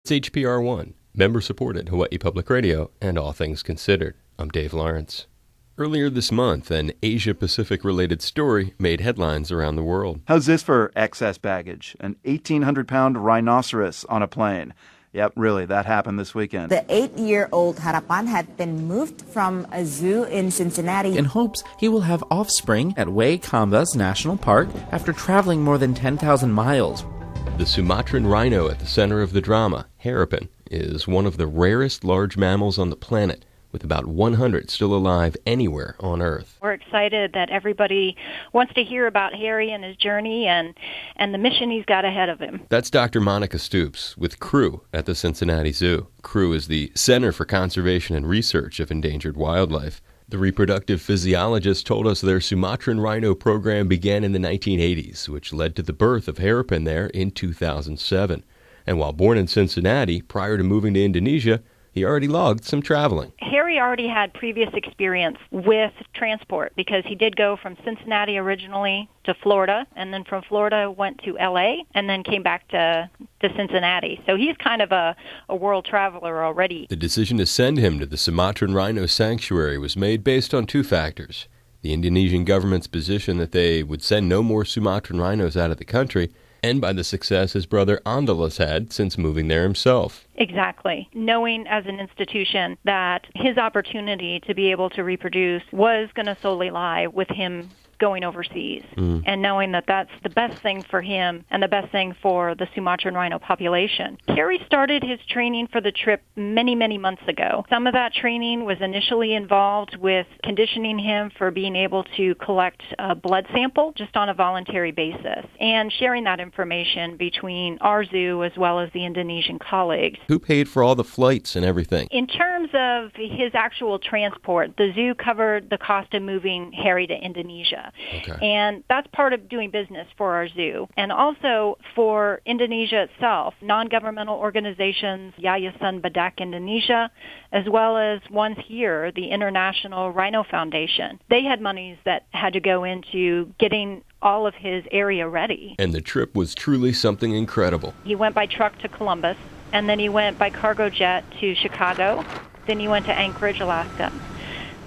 It's HPR 1, member-supported Hawaii Public Radio, and All Things Considered. I'm Dave Lawrence. Earlier this month, an Asia-Pacific-related story made headlines around the world. How's this for excess baggage? An 1,800-pound rhinoceros on a plane. Yep, really, that happened this weekend. The 8-year-old Harapan had been moved from a zoo in Cincinnati in hopes he will have offspring at Waikambas National Park after traveling more than 10,000 miles. The Sumatran Rhino at the center of the drama, Harapan, is one of the rarest large mammals on the planet, with about 100 still alive anywhere on Earth. We're excited that everybody wants to hear about Harry and his journey and the mission he's got ahead of him. That's Dr. Monica Stoops with CREW at the Cincinnati Zoo. CREW is the Center for Conservation and Research of Endangered Wildlife. The reproductive physiologist told us their Sumatran Rhino program began in the 1980s, which led to the birth of Harapan there in 2007. And while born in Cincinnati, prior to moving to Indonesia, he already logged some traveling. Harry already had previous experience with transport because he did go from Cincinnati originally to Florida, and then from Florida went to L.A., and then came back to Cincinnati. So he's kind of a world traveler already. The decision to send him to the Sumatran Rhino Sanctuary was made based on two factors: the Indonesian government's position that they would send no more Sumatran rhinos out of the country, and by the success his brother Andal has had since moving there himself. Exactly. Knowing as an institution that his opportunity to be able to reproduce was going to solely lie with him going overseas, and knowing that that's the best thing for him and the best thing for the Sumatran rhino population. Harry started his training for the trip many, many months ago. Some of that training was initially involved with conditioning him for being able to collect a blood sample just on a voluntary basis, and sharing that information between our zoo as well as the Indonesian colleagues. Who paid for all the flights and everything? In terms of his actual transport, the zoo covered the cost of moving Harry to Indonesia. Okay. And that's part of doing business for our zoo. And also for Indonesia itself, non-governmental organizations, Yayasan Badak Indonesia, as well as ones here, the International Rhino Foundation. They had monies that had to go into getting all of his area ready. And the trip was truly something incredible. He went by truck to Columbus, and then he went by cargo jet to Chicago. Then he went to Anchorage, Alaska.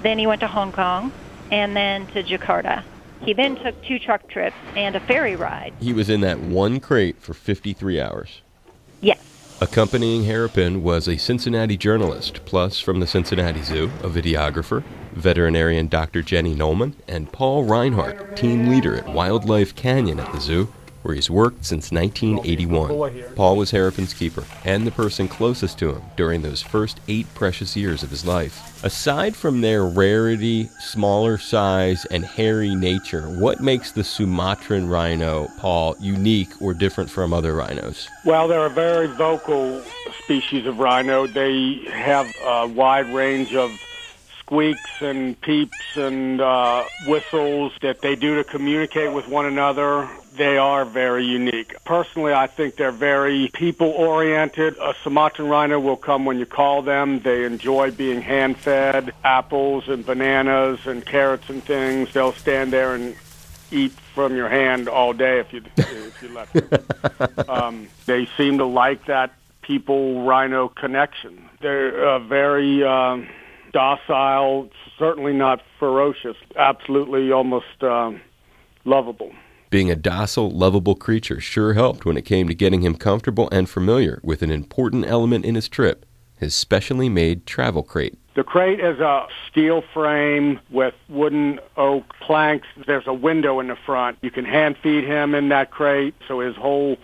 Then he went to Hong Kong, and then to Jakarta. He then took 2 truck trips and a ferry ride. He was in that one crate for 53 hours. Yes. Accompanying Harapan was a Cincinnati journalist, plus from the Cincinnati Zoo, a videographer, veterinarian Dr. Jenny Nolman, and Paul Reinhardt, team leader at Wildlife Canyon at the zoo, where he's worked since 1981. Paul was Harapan's keeper and the person closest to him during those first 8 precious years of his life. Aside from their rarity, smaller size, and hairy nature, what makes the Sumatran rhino, Paul, unique or different from other rhinos? Well, they're a very vocal species of rhino. They have a wide range of squeaks and peeps and whistles that they do to communicate with one another. They are very unique. Personally, I think they're very people-oriented. A Sumatran rhino will come when you call them. They enjoy being hand-fed apples and bananas and carrots and things. They'll stand there and eat from your hand all day if you let them. They seem to like that people-rhino connection. They're very docile, certainly not ferocious, absolutely almost lovable. Being a docile, lovable creature sure helped when it came to getting him comfortable and familiar with an important element in his trip, his specially made travel crate. The crate is a steel frame with wooden oak planks. There's a window in the front. You can hand feed him in that crate, so his whole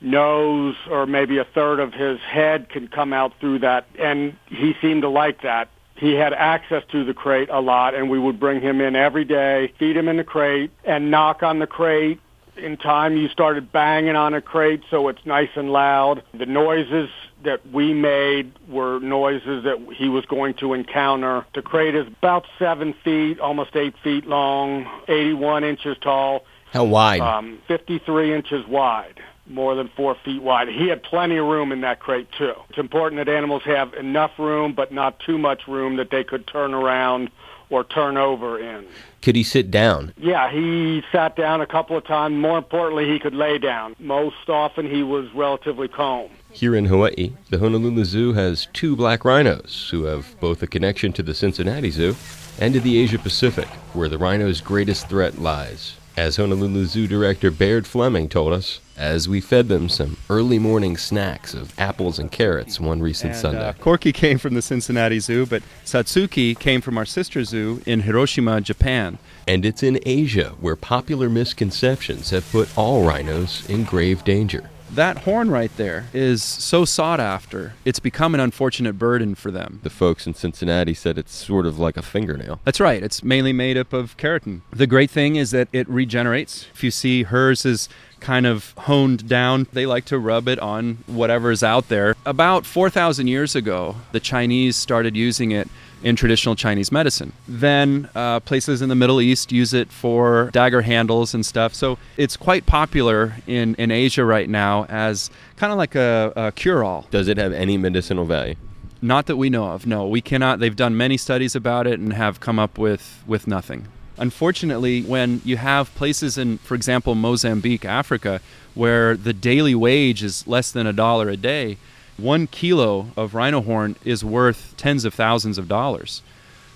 nose or maybe a third of his head can come out through that, and he seemed to like that. He had access to the crate a lot, and we would bring him in every day, feed him in the crate, and knock on the crate. In time, you started banging on a crate, so it's nice and loud. The noises that we made were noises that he was going to encounter. The crate is about 7 feet, almost 8 feet long, 81 inches tall. How wide? 53 inches wide. More than 4 feet wide. He had plenty of room in that crate, too. It's important that animals have enough room, but not too much room that they could turn around or turn over in. Could he sit down? Yeah, he sat down a couple of times. More importantly, he could lay down. Most often, he was relatively calm. Here in Hawaii, the Honolulu Zoo has 2 black rhinos who have both a connection to the Cincinnati Zoo and to the Asia Pacific, where the rhino's greatest threat lies. As Honolulu Zoo Director Baird Fleming told us, as we fed them some early morning snacks of apples and carrots one recent Sunday. Corky came from the Cincinnati Zoo, but Satsuki came from our sister zoo in Hiroshima, Japan. And it's in Asia where popular misconceptions have put all rhinos in grave danger. That horn right there is so sought after, it's become an unfortunate burden for them. The folks in Cincinnati said it's sort of like a fingernail. That's right. It's mainly made up of keratin. The great thing is that it regenerates. If you see hers is kind of honed down, they like to rub it on whatever's out there. About 4,000 years ago, the Chinese started using it in traditional Chinese medicine. Then places in the Middle East use it for dagger handles and stuff. So it's quite popular in Asia right now as kind of like a cure-all. Does it have any medicinal value? Not that we know of. No, we cannot. They've done many studies about it and have come up with nothing. Unfortunately, when you have places in, for example, Mozambique, Africa, where the daily wage is less than $1 a day, 1 kilo of rhino horn is worth tens of thousands of dollars.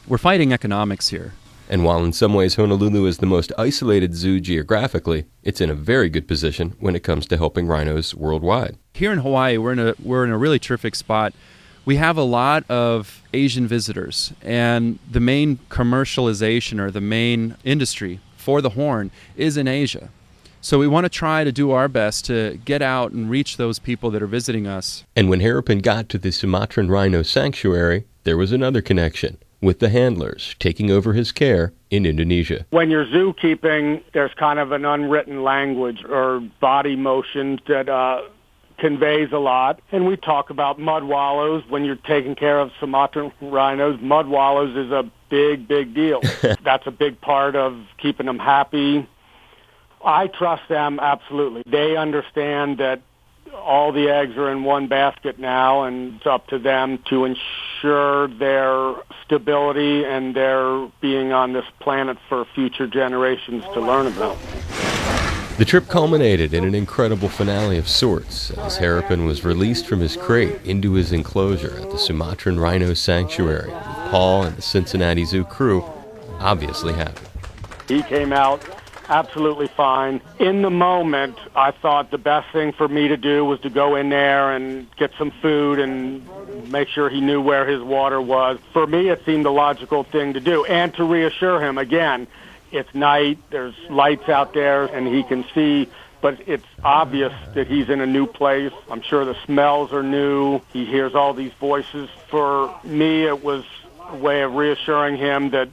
We're fighting economics here. And while in some ways Honolulu is the most isolated zoo geographically, it's in a very good position when it comes to helping rhinos worldwide. Here in Hawaii, we're in a really terrific spot. We have a lot of Asian visitors, and the main commercialization or the main industry for the horn is in Asia. So we want to try to do our best to get out and reach those people that are visiting us. And when Harapan got to the Sumatran Rhino Sanctuary, there was another connection with the handlers taking over his care in Indonesia. When you're zookeeping, there's kind of an unwritten language or body motion that conveys a lot. And we talk about mud wallows. When you're taking care of Sumatran rhinos, mud wallows is a big, big deal. That's a big part of keeping them happy. I trust them absolutely. They understand that all the eggs are in one basket now, and it's up to them to ensure their stability and their being on this planet for future generations to learn about. The trip culminated in an incredible finale of sorts as Harapan was released from his crate into his enclosure at the Sumatran Rhino Sanctuary, with Paul and the Cincinnati Zoo crew obviously happy. He came out absolutely fine. In the moment, I thought the best thing for me to do was to go in there and get some food and make sure he knew where his water was. For me, it seemed the logical thing to do, and to reassure him, again, it's night, there's lights out there, and he can see, but it's obvious that he's in a new place. I'm sure the smells are new. He hears all these voices. For me, it was a way of reassuring him that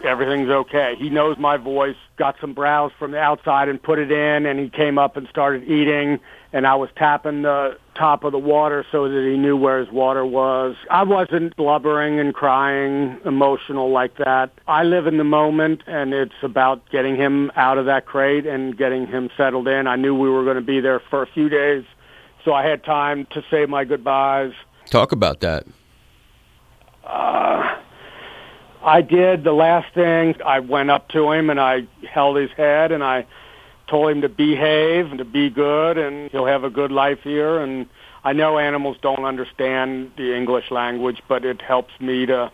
everything's okay. He knows my voice. Got some browse from the outside and put it in, and he came up and started eating, and I was tapping the top of the water so that he knew where his water was. I wasn't blubbering and crying, emotional like that. I live in the moment, and it's about getting him out of that crate and getting him settled in. I knew we were going to be there for a few days, so I had time to say my goodbyes. Talk about that. I did. The last thing, I went up to him and I held his head and I told him to behave and to be good and he'll have a good life here. And I know animals don't understand the English language, but it helps me to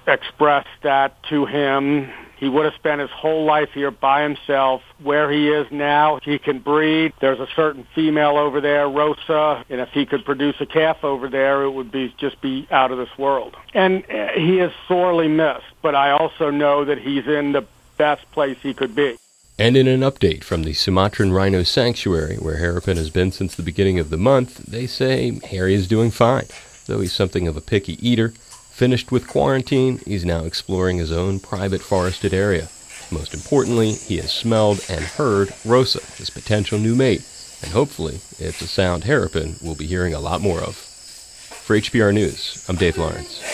express that to him. He would have spent his whole life here by himself. Where he is now, he can breed. There's a certain female over there, Rosa, and if he could produce a calf over there, it would just be out of this world. And he is sorely missed, but I also know that he's in the best place he could be. And in an update from the Sumatran Rhino Sanctuary, where Harapan has been since the beginning of the month, they say Harry is doing fine, though he's something of a picky eater. Finished with quarantine, he's now exploring his own private forested area. Most importantly, he has smelled and heard Rosa, his potential new mate, and hopefully it's a sound Harapan will be hearing a lot more of. For HPR News, I'm Dave Lawrence.